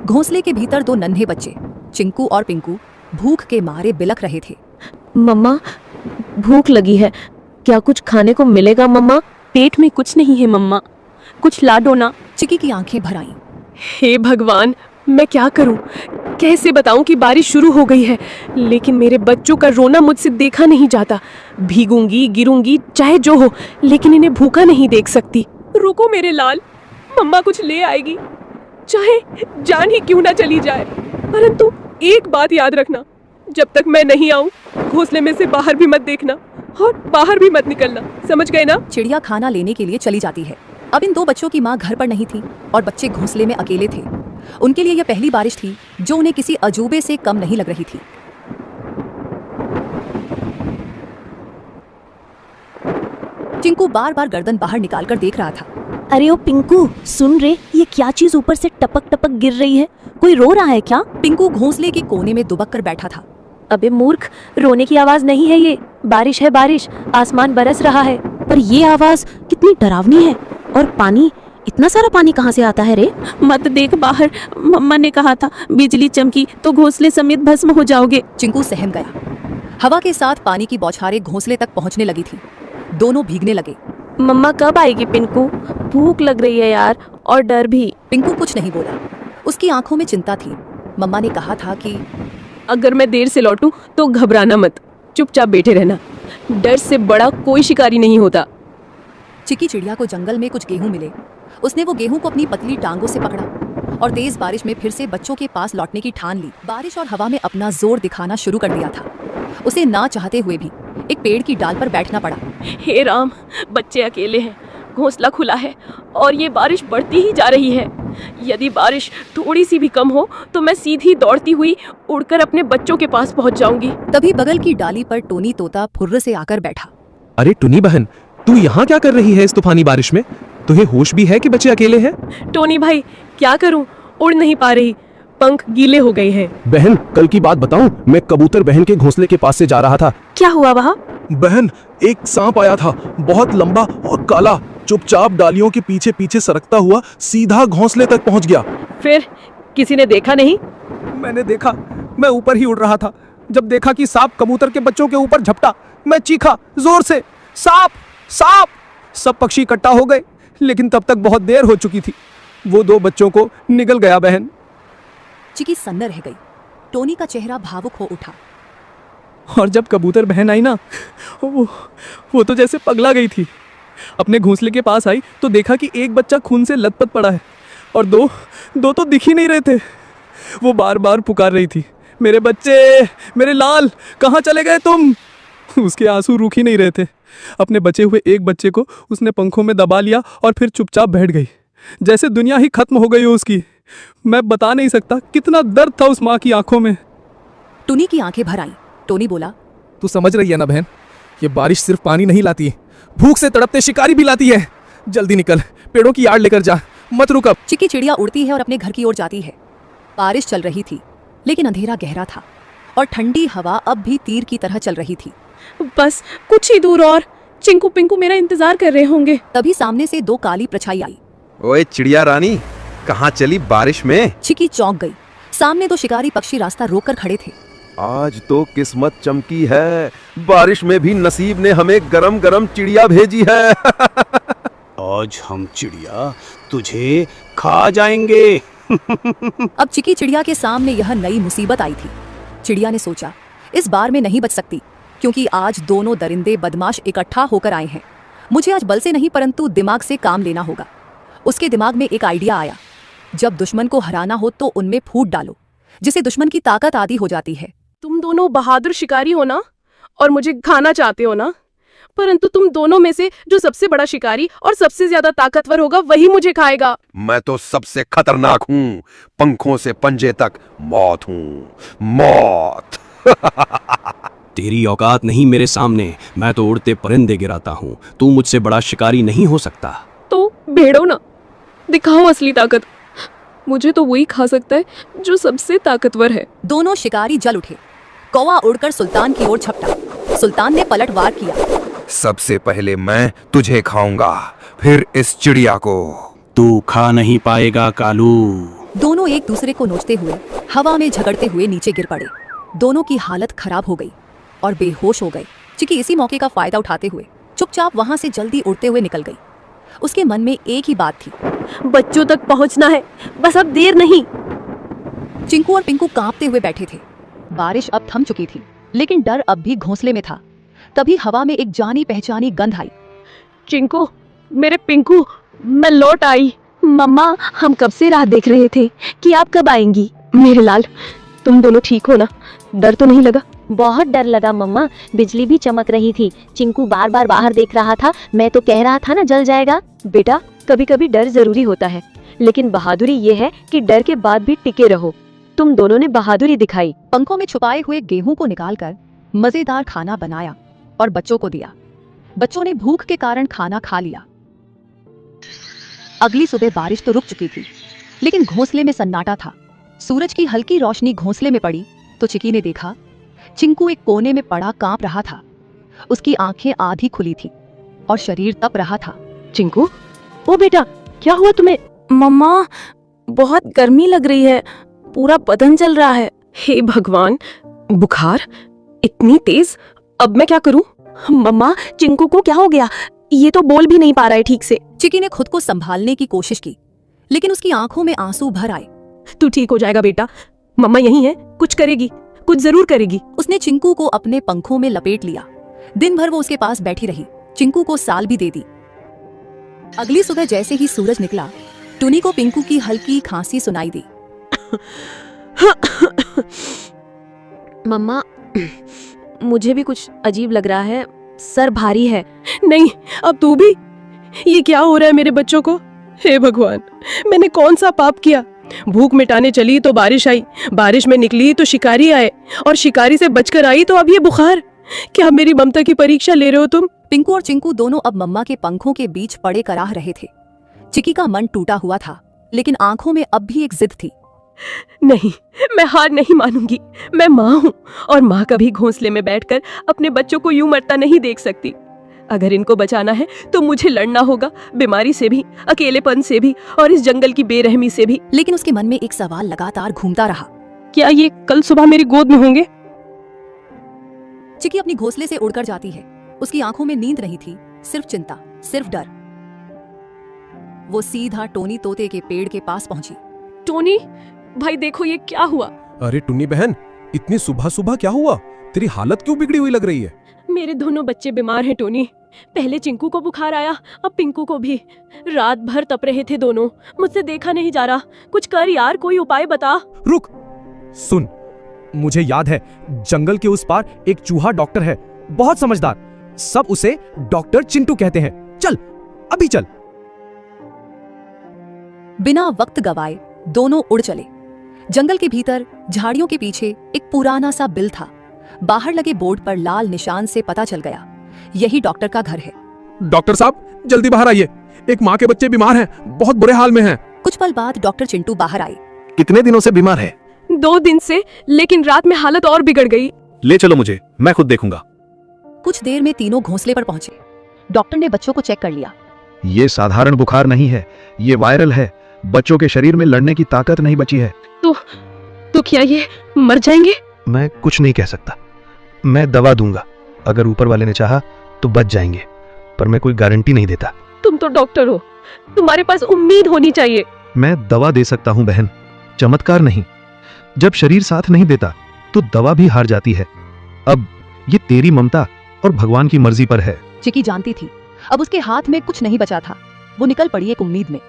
घोंसले के भीतर दो नन्हे बच्चे चिंकू और पिंकू भूख के मारे बिलख रहे थे। मम्मा, भूख लगी है, क्या कुछ खाने को मिलेगा मम्मा? पेट में कुछ नहीं है मम्मा, कुछ ला दो ना। चिकी की आंखें भर आईं। हे भगवान, मैं क्या करूं? कैसे बताऊं कि बारिश शुरू हो गई है, लेकिन मेरे बच्चों का रोना मुझसे देखा नहीं जाता। भीगूंगी, गिरूंगी, चाहे जो हो, लेकिन इन्हें भूखा नहीं देख सकती। रुको मेरे लाल, मम्मा कुछ ले आएगी, चाहे जान ही क्यों ना चली जाए। परंतु एक बात याद रखना, जब तक मैं नहीं आऊं घोंसले में से बाहर भी मत देखना और बाहर भी मत निकलना, समझ गए ना? चिड़िया खाना लेने के लिए चली जाती है। अब इन दो बच्चों की माँ घर पर नहीं थी और बच्चे घोंसले में अकेले थे। उनके लिए यह पहली बारिश थी जो उन्हें किसी अजूबे से कम नहीं लग रही थी। चिंकू बार बार गर्दन बाहर निकालकर देख रहा था। अरे ओ पिंकू, सुन रे, ये क्या चीज ऊपर से टपक टपक गिर रही है? कोई रो रहा है क्या? पिंकू घोंसले के कोने में दुबक कर बैठा था। अबे मूर्ख, रोने की आवाज नहीं है ये, बारिश है बारिश, आसमान बरस रहा है। पर ये आवाज कितनी डरावनी है। और पानी, इतना सारा पानी कहाँ से आता है रे? मत देख बाहर, मम्मा ने कहा था बिजली चमकी तो घोंसले समेत भस्म हो जाओगे। चिंकू सहम गया। हवा के साथ पानी की बौछारें घोंसले तक पहुंचने लगी थी। दोनों भीगने लगे। मम्मा कब आएगी पिंकू? भूख लग रही है यार, और डर भी। पिंकू कुछ नहीं बोला। उसकी आंखों में चिंता थी। मम्मा ने कहा था कि अगर मैं देर से लौटूं तो घबराना मत, चुपचाप बैठे रहना, डर से बड़ा कोई शिकारी नहीं होता। चिकी चिड़िया को जंगल में कुछ गेहूं मिले। उसने वो गेहूं को अपनी पतली टांगों से पकड़ा और तेज बारिश में फिर से बच्चों के पास लौटने की ठान ली। बारिश और हवा में अपना जोर दिखाना शुरू कर दिया था। उसे ना चाहते हुए भी एक पेड़ की डाल पर बैठना पड़ा। हे राम, बच्चे अकेले हैं, घोंसला खुला है और ये बारिश बढ़ती ही जा रही है। यदि बारिश थोड़ी सी भी कम हो तो मैं सीधी दौड़ती हुई उड़कर अपने बच्चों के पास पहुंच जाऊंगी। तभी बगल की डाली पर टोनी तोता फुर्र से आकर बैठा। अरे टुनी बहन, तू यहाँ क्या कर रही है इस तूफानी बारिश में? तुझे होश भी है कि बच्चे अकेले हैं? टोनी भाई, क्या करूं, उड़ नहीं पा रही, पंख गीले हो गए हैं। बहन, कल की बात बताऊं, मैं कबूतर बहन के घोंसले के पास से जा रहा था। क्या हुआ वहाँ? बहन, एक सांप आया था, बहुत लंबा और काला, चुपचाप डालियों के पीछे पीछे सरकता हुआ सीधा घोंसले तक पहुंच गया। फिर किसी ने देखा नहीं? मैंने देखा, मैं ऊपर ही उड़ रहा था। जब देखा कि सांप कबूतर के बच्चों के ऊपर झपटा, मैं चीखा जोर से, सांप सांप। सब पक्षी इकट्ठा हो गए, लेकिन तब तक बहुत देर हो चुकी थी। वो दो बच्चों को निगल गया बहन। चिकी सन्न रह गई। टोनी का चेहरा भावुक हो उठा। और जब कबूतर बहन आई ना, वो तो जैसे पगला गई थी। अपने घोंसले के पास आई तो देखा कि एक बच्चा खून से लथपथ पड़ा है और दो तो दिख ही नहीं रहे थे। वो बार बार पुकार रही थी, मेरे बच्चे, मेरे लाल, कहाँ चले गए तुम? उसके आंसू रुक ही नहीं रहे थे। अपने बचे हुए एक बच्चे को उसने पंखों में दबा लिया और फिर चुपचाप बैठ गई, जैसे दुनिया ही खत्म हो गई हो उसकी। मैं बता नहीं सकता कितना दर्द था उस माँ की आंखों में। टोनी की आंखें भर आईं। टोनी बोला, तू समझ रही है ना बहन, ये बारिश सिर्फ पानी नहीं लाती, भूख से तड़पते शिकारी भी लाती है। जल्दी निकल, पेड़ों की आड़ लेकर जा, मत रुक अब। चिकी चिड़िया उड़ती है और अपने घर की ओर जाती है। बारिश चल रही थी, लेकिन अंधेरा गहरा था और ठंडी हवा अब भी तीर की तरह चल रही थी। बस कुछ ही दूर और चिंकू पिंकू मेरा इंतजार कर रहे होंगे। तभी सामने से दो काली परछाई आई। ओए चिड़िया रानी, कहाँ चली बारिश में? चिकी चौंक गई। सामने दो शिकारी पक्षी रास्ता रोककर खड़े थे। आज तो किस्मत चमकी है, बारिश में भी नसीब ने हमें गरम गरम चिड़िया भेजी है। आज हम चिड़िया तुझे खा जाएंगे। अब चिकी चिड़िया के सामने यह नई मुसीबत आई थी। चिड़िया ने सोचा, इस बार में नहीं बच सकती, क्योंकि आज दोनों दरिंदे बदमाश इकट्ठा होकर आए हैं। मुझे आज बल से नहीं परंतु दिमाग से काम लेना होगा। उसके दिमाग में एक आइडिया आया, जब दुश्मन को हराना हो तो उनमें फूट डालो, जिसे दुश्मन की ताकत आदि हो जाती है। तुम दोनों बहादुर शिकारी हो ना, और मुझे खाना चाहते हो ना, परंतु तुम दोनों में से जो सबसे बड़ा शिकारी और सबसे ज्यादा ताकतवर होगा वही मुझे खाएगा। मैं तो सबसे खतरनाक हूँ, पंखों से पंजे तक मौत हूँ, मौत। तेरी औकात नहीं मेरे सामने, मैं तो उड़ते परिंदे गिराता हूँ, तू मुझसे बड़ा शिकारी नहीं हो सकता। तो भेड़ो ना, दिखाओ असली ताकत। मुझे तो वही खा सकता है जो सबसे ताकतवर है। दोनों शिकारी जल उठे। कौवा उड़कर सुल्तान की ओर झपटा। सुल्तान ने पलटवार किया। सबसे पहले मैं तुझे खाऊंगा, फिर इस चिड़िया को। तू खा नहीं पाएगा कालू। दोनों दोनों एक दूसरे को नोचते हुए हवा में झगड़ते हुए नीचे गिर पड़े। दोनों की हालत खराब हो गई और बेहोश हो गए। चिकी इसी मौके का फायदा उठाते हुए चुपचाप वहां से जल्दी उड़ते हुए निकल गई। उसके मन में एक ही बात थी, बच्चों तक पहुंचना है, बस अब देर नहीं। चिंकू और पिंकू कांपते हुए बैठे थे। बारिश अब थम चुकी थी, लेकिन डर अब भी घोंसले में था। तभी हवा में एक जानी पहचानी गंध आई। चिंकू, मेरे पिंकू, मैं लौट आई। मम्मा, हम कब से राह देख रहे थे कि आप कब आएंगी। मेरे लाल, तुम दोनों ठीक हो ना? डर तो नहीं लगा? बहुत डर लगा मम्मा, बिजली भी चमक रही थी। चिंकू बार बार बाहर देख रहा था, मैं तो कह रहा था ना जल जाएगा। बेटा, कभी कभी डर जरूरी होता है, लेकिन बहादुरी ये है कि डर के बाद भी टिके रहो। तुम दोनों ने बहादुरी दिखाई। पंखों में छुपाए हुए गेहूं को निकालकर मजेदार खाना बनाया और बच्चों को दिया। बच्चों ने भूख के कारण खाना खा लिया। अगली सुबह बारिश तो रुक चुकी थी, लेकिन घोंसले में सन्नाटा था। सूरज की हल्की रोशनी घोंसले में पड़ी तो चिकी ने देखा चिंकू एक कोने में पड़ा कांप रहा था। उसकी आंखें आधी खुली थी और शरीर तप रहा था। चिंकू, ओ बेटा, क्या हुआ तुम्हें? मम्मा, बहुत गर्मी लग रही है, पूरा बदन जल रहा है। हे भगवान, बुखार इतनी तेज, अब मैं क्या करूं? मम्मा, चिंकू को क्या हो गया? ये तो बोल भी नहीं पा रहा है ठीक से। चिकी ने खुद को संभालने की कोशिश की, लेकिन उसकी आंखों में आंसू भर आए। तू ठीक हो जाएगा बेटा, मम्मा यही है, कुछ करेगी, कुछ जरूर करेगी। उसने चिंकू को अपने पंखों में लपेट लिया। दिन भर वो उसके पास बैठी रही, चिंकू को साल भी दे दी। अगली सुबह जैसे ही सूरज निकला, टुनी को पिंकू की हल्की खांसी सुनाई दी। मम्मा, मुझे भी कुछ अजीब लग रहा है, सर भारी है। नहीं, अब तू भी? ये क्या हो रहा है मेरे बच्चों को? हे भगवान, मैंने कौन सा पाप किया? भूख मिटाने चली तो बारिश आई, बारिश में निकली तो शिकारी आए, और शिकारी से बचकर आई तो अब ये बुखार। क्या मेरी ममता की परीक्षा ले रहे हो तुम? पिंकू और चिंकू दोनों अब मम्मा के पंखों के बीच पड़े कराह रहे थे। चिकी का मन टूटा हुआ था, लेकिन आंखों में अब भी एक जिद थी। नहीं, मैं हार नहीं मानूंगी। मैं माँ हूँ, और माँ कभी घोंसले में बैठकर अपने बच्चों को यूं मरता नहीं देख सकती। अगर इनको बचाना है तो मुझे लड़ना होगा, बीमारी से भी, अकेलेपन से भी, और इस जंगल की बेरहमी से भी। लेकिन उसके मन में एक सवाल लगातार घूमता रहा, क्या ये कल सुबह मेरी गोद में होंगे? चिकी अपनी घोंसले से उड़कर जाती है। उसकी आंखों में नींद नहीं थी, सिर्फ चिंता, सिर्फ डर। वो सीधा टोनी तोते के पेड़ के पास पहुंची। टोनी भाई, देखो ये क्या हुआ। अरे टुन्नी बहन, इतनी सुबह सुबह क्या हुआ? तेरी हालत क्यों बिगड़ी हुई लग रही है? मेरे दोनों बच्चे बीमार हैं टोनी। पहले चिंकू को बुखार आया, अब पिंकू को भी। रात भर तप रहे थे दोनों, मुझसे देखा नहीं जा रहा। कुछ कर यार, कोई उपाय बता। रुक, सुन, मुझे याद है, जंगल के उस पार एक चूहा डॉक्टर है, बहुत समझदार। सब उसे डॉक्टर चिंटू कहते हैं। चल, अभी चल। बिना वक्त गवाए दोनों उड़ चले। जंगल के भीतर झाड़ियों के पीछे एक पुराना सा बिल था। बाहर लगे बोर्ड पर लाल निशान से पता चल गया, यही डॉक्टर का घर है। डॉक्टर साहब, जल्दी बाहर आइए, एक माँ के बच्चे बीमार हैं, बहुत बुरे हाल में हैं। कुछ पल बाद डॉक्टर चिंटू बाहर आए। कितने दिनों से बीमार है? 2 दिन से, लेकिन रात में हालत और बिगड़ गई। ले चलो मुझे, मैं खुद देखूंगा। कुछ देर में तीनों घोंसले पर पहुंचे। डॉक्टर ने बच्चों को चेक कर लिया। ये साधारण बुखार नहीं है, ये वायरल है। बच्चों के शरीर में लड़ने की ताकत नहीं बची है। तो क्या ये मर जाएंगे? मैं कुछ नहीं कह सकता। मैं दवा दूंगा, अगर ऊपर वाले ने चाहा तो बच जाएंगे, पर मैं कोई गारंटी नहीं देता। तुम तो डॉक्टर हो, तुम्हारे पास उम्मीद होनी चाहिए। मैं दवा दे सकता हूं बहन, चमत्कार नहीं। जब शरीर साथ नहीं देता तो दवा भी हार जाती है। अब ये तेरी ममता और भगवान की मर्जी पर है। चिकी जानती थी अब उसके हाथ में कुछ नहीं बचा था। वो निकल पड़ी एक उम्मीद में।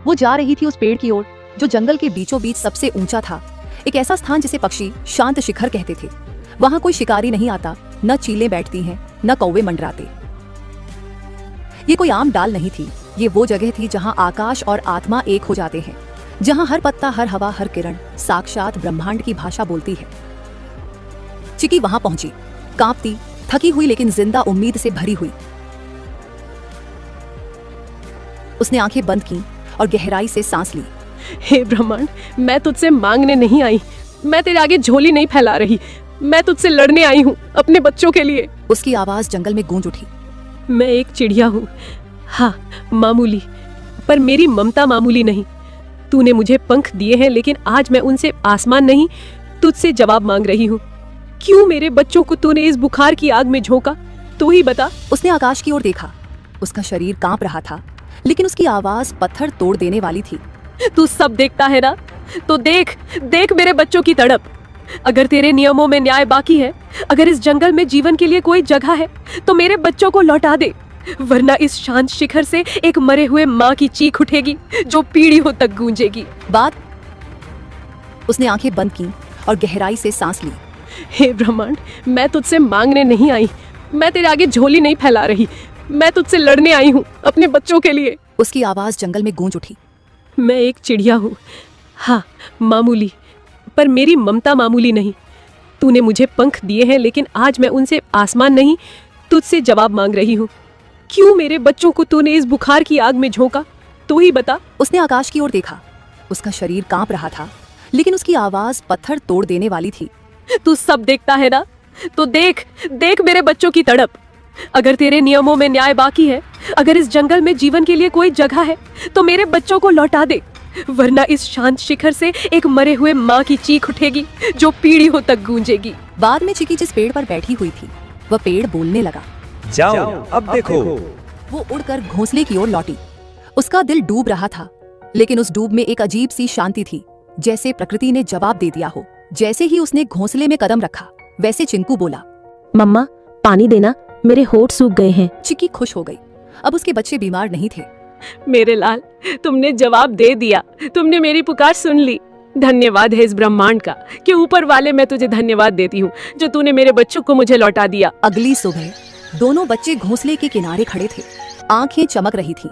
वो जा रही थी उस पेड़ की ओर जो जंगल के बीचों बीच सबसे ऊंचा था, एक ऐसा स्थान जिसे पक्षी शांत शिखर कहते थे। वहां कोई शिकारी नहीं आता, न चीलें बैठती हैं, न कौवे मंडराते। ये कोई आम डाल नहीं थी, ये वो जगह थी जहां आकाश और आत्मा एक हो जाते हैं, जहां हर पत्ता, हर हवा, हर किरण साक्षात ब्रह्मांड की भाषा बोलती है। चिकी वहां पहुंची, कांपती, थकी हुई, लेकिन जिंदा उम्मीद से भरी हुई। उसने आंखें बंद की और गहराई से सांस ली। हे ब्रह्मांड, मैं तुझसे मांगने नहीं आई, मैं तेरे आगे झोली नहीं फैला रही, मैं तुझसे लड़ने आई हूँ अपने बच्चों के लिए। उसकी आवाज जंगल में गूंज उठी। मैं एक चिड़िया हूँ, हाँ मामूली, पर मेरी ममता मामूली नहीं। तूने मुझे पंख दिए हैं, लेकिन आज मैं उनसे आसमान नहीं तुझसे जवाब मांग रही हूँ। क्यों मेरे बच्चों को तूने इस बुखार की आग में झोंका? तू ही बता। उसने आकाश की ओर देखा। उसका शरीर कांप रहा था, लेकिन उसकी आवाज पत्थर तोड़ देने वाली थी। तू सब देखता है ना, तो देख देख मेरे बच्चों की तड़प। अगर तेरे नियमों में न्याय बाकी है, अगर इस जंगल में जीवन के लिए कोई जगह है, तो मेरे बच्चों को लौटा दे, वरना इस शांत शिखर से एक मरे हुए माँ की चीख उठेगी जो पीढ़ियों तक गूंजेगी। बाद उसने आंखें बंद की और गहराई से सांस ली। हे ब्रह्मांड, मैं तुझसे मांगने नहीं आई, मैं तेरे आगे झोली नहीं फैला रही, मैं तुझसे लड़ने आई हूँ अपने बच्चों के लिए। उसकी आवाज जंगल में गूंज उठी। मैं एक चिड़िया हूँ, हाँ मामूली, पर मेरी ममता मामूली नहीं। तूने मुझे पंख दिए हैं, लेकिन आज मैं उनसे आसमान नहीं तुझसे जवाब मांग रही हूँ। क्यों मेरे बच्चों को तूने इस बुखार की आग में झोंका? तू ही बता। उसने आकाश की ओर देखा। उसका शरीर कांप रहा था, लेकिन उसकी आवाज पत्थर तोड़ देने वाली थी। तू सब देखता है ना, तो देख देख मेरे बच्चों की तड़प। अगर तेरे नियमों में न्याय बाकी है, अगर इस जंगल में जीवन के लिए कोई जगह है, तो मेरे बच्चों को लौटा दे, वरना इस शांत शिखर से एक मरे हुए माँ की चीख उठेगी जो पीढ़ियों तक गूंजेगी। बाद में चिकी जिस पेड़ पर बैठी हुई थी, वह पेड़ बोलने लगा। जाओ, अब देखो। वो उड़कर घोंसले की ओर लौटी। उसका दिल डूब रहा था, लेकिन उस डूब में एक अजीब सी शांति थी, जैसे प्रकृति ने जवाब दे दिया हो। जैसे ही उसने घोंसले में कदम रखा, वैसे चिंकू बोला, मम्मा पानी देना, मेरे होठ सूख गए हैं। चिक्की खुश हो गई। अब उसके बच्चे बीमार नहीं थे। मेरे लाल, तुमने जवाब दे दिया, तुमने मेरी पुकार सुन ली। धन्यवाद है इस ब्रह्मांड का कि ऊपर वाले मैं तुझे धन्यवाद देती हूँ जो तूने मेरे बच्चों को मुझे लौटा दिया। अगली सुबह दोनों बच्चे घोंसले के किनारे खड़े थे। आंखें चमक रही थीं,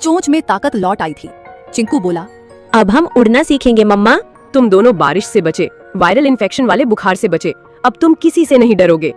चोंच में ताकत लौट आई थी। चिंकू बोला, अब हम उड़ना सीखेंगे मम्मा। तुम दोनों बारिश से बचे, वायरल इन्फेक्शन वाले बुखार से बचे, अब तुम किसी से नहीं डरोगे।